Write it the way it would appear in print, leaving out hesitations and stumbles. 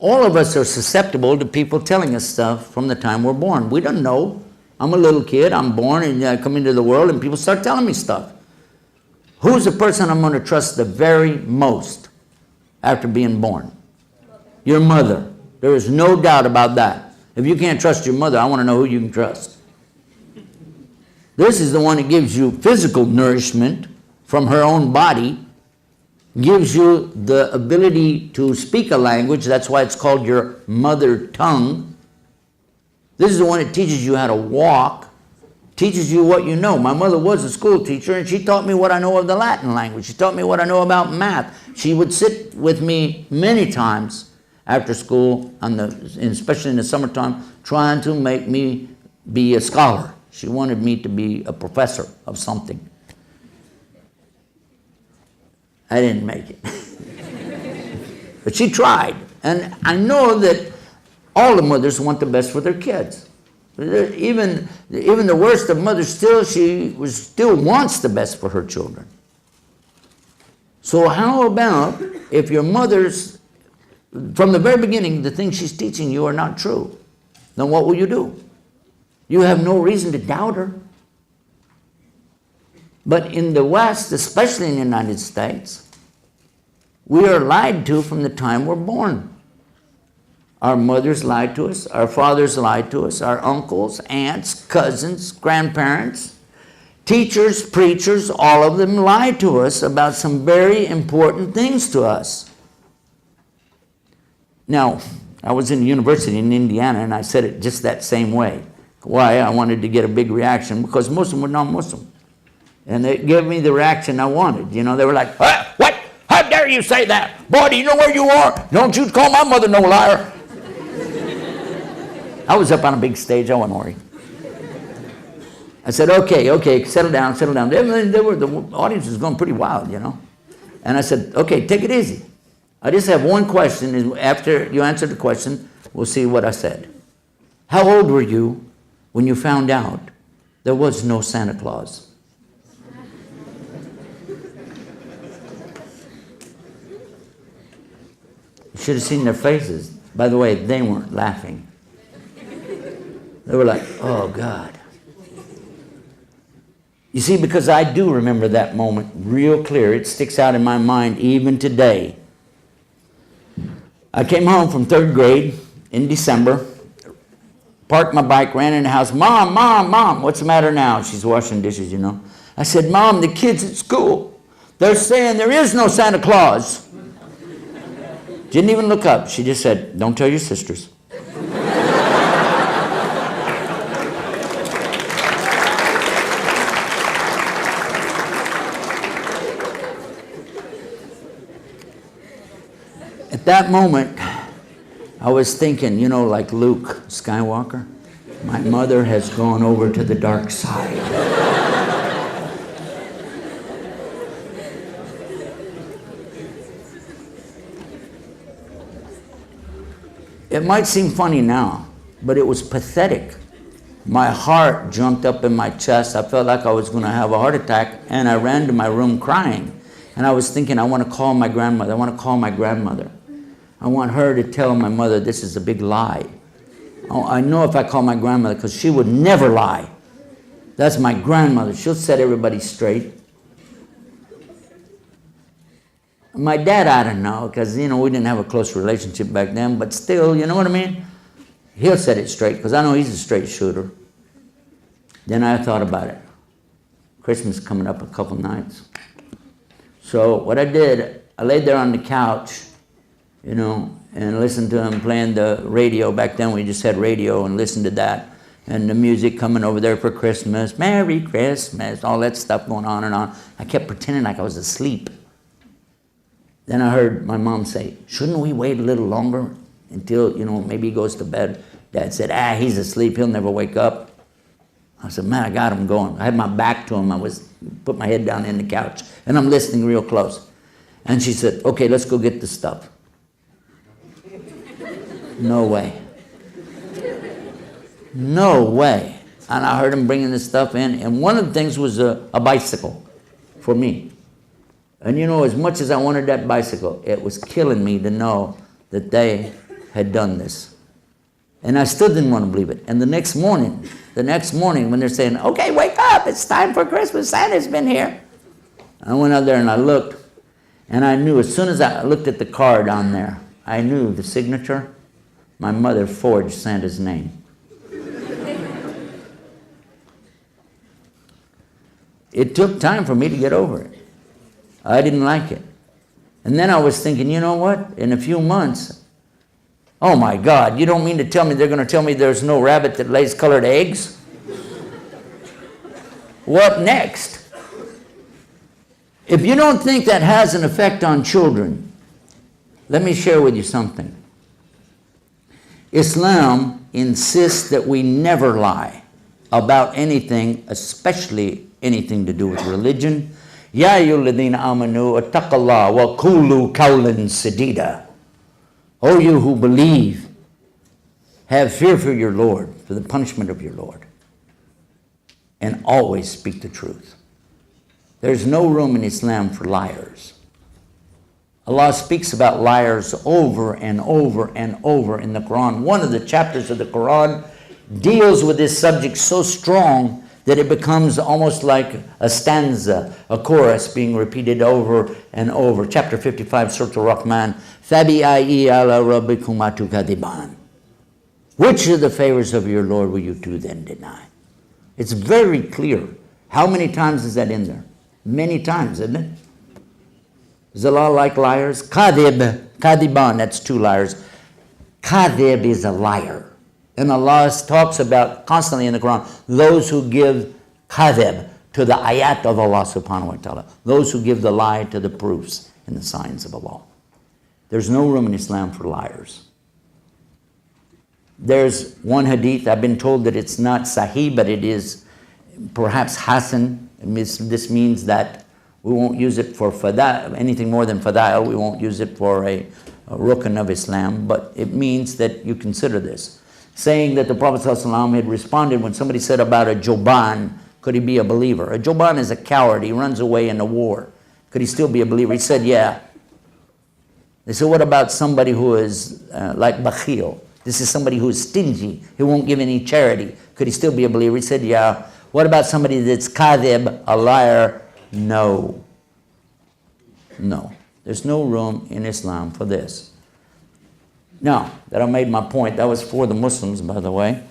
all of us are susceptible to people telling us stuff from the time we're born. We don't know. I'm a little kid. I'm born and I come into the world and people start telling me stuff. Who's the person I'm going to trust the very most after being born? Your mother. There is no doubt about that. If you can't trust your mother, I want to know who you can trust. This is the one that gives you physical nourishment from her own body, gives you the ability to speak a language. That's why it's called your mother tongue. This is the one that teaches you how to walk, teaches you what you know. My mother was a school teacher, and she taught me what I know of the Latin language. She taught me what I know about math. She would sit with me many times after school, especially in the summertime, trying to make me be a scholar. She wanted me to be a professor of something. I didn't make it. But she tried. And I know that all the mothers want the best for their kids. Even the worst of mothers, still wants the best for her children. So how about if your mother's, from the very beginning, the things she's teaching you are not true? Then what will you do? You have no reason to doubt her. But in the West, especially in the United States, we are lied to from the time we're born. Our mothers lied to us, our fathers lied to us, our uncles, aunts, cousins, grandparents, teachers, preachers, all of them lied to us about some very important things to us. Now, I was in a university in Indiana, and I said it just that same way. Why? I wanted to get a big reaction, because most of them were non-Muslim. And they gave me the reaction I wanted. You know, they were like, what? How dare you say that? Boy, do you know where you are? Don't you call my mother no liar. I was up on a big stage. I wasn't worried. I said, okay, settle down. The audience was going pretty wild, you know. And I said, okay, take it easy. I just have one question, and after you answer the question, we'll see what I said. How old were you when you found out there was no Santa Claus? You should have seen their faces. By the way, they weren't laughing. They were like, oh, God. You see, because I do remember that moment real clear. It sticks out in my mind even today. I came home from 3rd grade in December, parked my bike, ran in the house. Mom, what's the matter now? She's washing dishes, you know. I said, Mom, the kids at school, they're saying there is no Santa Claus. Didn't even look up. She just said, don't tell your sisters. At that moment, I was thinking, you know, like Luke Skywalker, my mother has gone over to the dark side. It might seem funny now, but it was pathetic. My heart jumped up in my chest. I felt like I was going to have a heart attack, and I ran to my room crying. And I was thinking, I want to call my grandmother. I want to call my grandmother. I want her to tell my mother this is a big lie. I know if I call my grandmother, because she would never lie. That's my grandmother. She'll set everybody straight. My dad, I don't know, because, you know, we didn't have a close relationship back then, but still, you know what I mean? He'll set it straight, because I know he's a straight shooter. Then I thought about it. Christmas coming up a couple nights. So what I did, I laid there on the couch, you know, and listened to him playing the radio. Back then we just had radio and listened to that. And the music coming over there for Christmas, Merry Christmas, all that stuff going on and on. I kept pretending like I was asleep. Then I heard my mom say, shouldn't we wait a little longer until, you know, maybe he goes to bed? Dad said, he's asleep, he'll never wake up. I said, man, I got him going. I had my back to him. Put my head down in the couch, and I'm listening real close. And she said, okay, let's go get the stuff. No way. No way. And I heard him bringing the stuff in, and one of the things was a bicycle for me. And you know, as much as I wanted that bicycle, it was killing me to know that they had done this. And I still didn't want to believe it. And the next morning, when they're saying, okay, wake up, it's time for Christmas, Santa's been here. I went out there and I looked, and I knew, as soon as I looked at the card on there, I knew the signature. My mother forged Santa's name. It took time for me to get over it. I didn't like it. And then I was thinking, you know what? In a few months, oh my God, you don't mean to tell me they're going to tell me there's no rabbit that lays colored eggs? What next? If you don't think that has an effect on children, let me share with you something. Islam insists that we never lie about anything, especially anything to do with religion. Ya ayyuhalladhina amanu attaqullah wa qulu qawlan sadida. O you who believe, have fear for your Lord, for the punishment of your Lord, and always speak the truth. There's no room in Islam for liars. Allah speaks about liars over and over and over in the Quran. One of the chapters of the Quran deals with this subject so strong that it becomes almost like a stanza, a chorus being repeated over and over. Chapter 55, Surah Al-Rahman. فَبِأَيِّ عَلَى رَبِّكُمَا تُكَذِّبَانِ. Which of the favors of your Lord will you two then deny? It's very clear. How many times is that in there? Many times, isn't it? Does Allah like liars? Kadhib, kadiban, that's two liars. Kadhib is a liar. And Allah talks about constantly in the Quran, those who give kadhib to the ayat of Allah subhanahu wa ta'ala. Those who give the lie to the proofs and the signs of Allah. There's no room in Islam for liars. There's one hadith, I've been told that it's not sahih, but it is perhaps hasan. This means that we won't use it for anything more than fada'il. We won't use it for a rukn of Islam, but it means that you consider this. Saying that the Prophet ﷺ had responded when somebody said about a joban, could he be a believer? A joban is a coward. He runs away in a war. Could he still be a believer? He said, yeah. They said, what about somebody who is like bakhil? This is somebody who is stingy. He won't give any charity. Could he still be a believer? He said, yeah. What about somebody that's kadhib, a liar? No. No. There's no room in Islam for this. Now, that I made my point, that was for the Muslims, by the way.